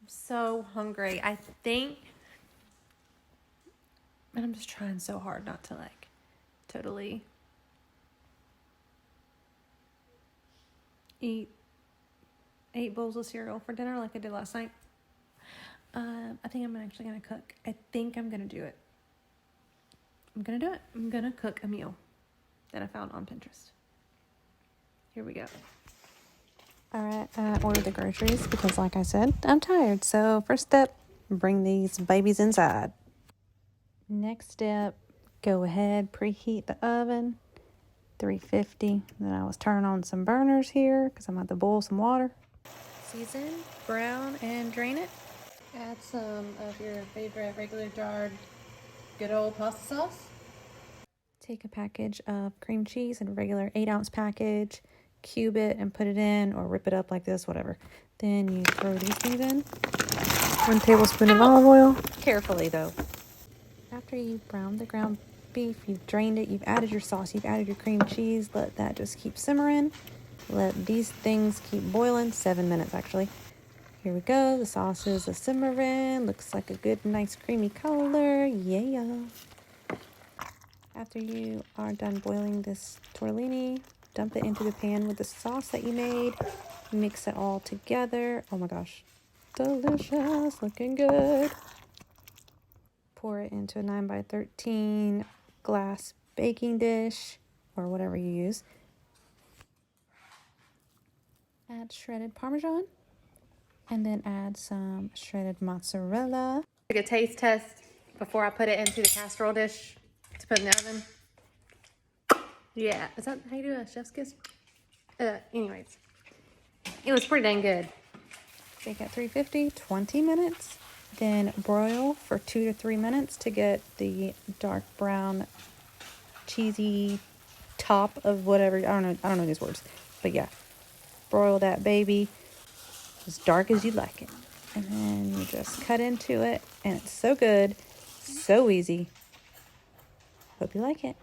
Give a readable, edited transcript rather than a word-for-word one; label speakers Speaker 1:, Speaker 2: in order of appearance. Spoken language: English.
Speaker 1: so hungry. I think, and I'm just trying so hard not to like totally eat 8 bowls of cereal for dinner like I did last night. I think I'm actually gonna cook. I think I'm gonna do it. I'm gonna do it. I'm gonna cook a meal that I found on Pinterest. Here we go. All right, I ordered the groceries because, like I said, I'm tired. So first step, bring these babies inside. Next step, go ahead, preheat the oven, 350. Then I was turning on some burners here because I'm about to boil some water. Season, brown, and drain it. Add some of your favorite regular jarred good old pasta sauce. Take a package of cream cheese in a regular 8-ounce package, cube it and put it in, or rip it up like this, whatever. Then you throw these things in. 1 tablespoon of olive oil. Carefully though. After you've browned the ground beef, you've drained it, you've added your sauce, you've added your cream cheese, let that just keep simmering. Let these things keep boiling, 7 minutes actually. Here we go, the sauce is simmering, looks like a good, nice creamy color, yeah. After you are done boiling this tortellini, dump it into the pan with the sauce that you made, mix it all together. Oh my gosh, delicious, looking good. Pour it into a 9x13 glass baking dish or whatever you use. Add shredded Parmesan and then add some shredded mozzarella. Take a taste test before I put it into the casserole dish to put in the oven. Yeah, is that how you do a chef's kiss? Anyways, it was pretty dang good. Bake at 350, 20 minutes. Then broil for 2 to 3 minutes to get the dark brown, cheesy top of whatever. I don't know these words, but yeah, broil that baby as dark as you like it, and then you just cut into it, and it's so good, so easy. Hope you like it.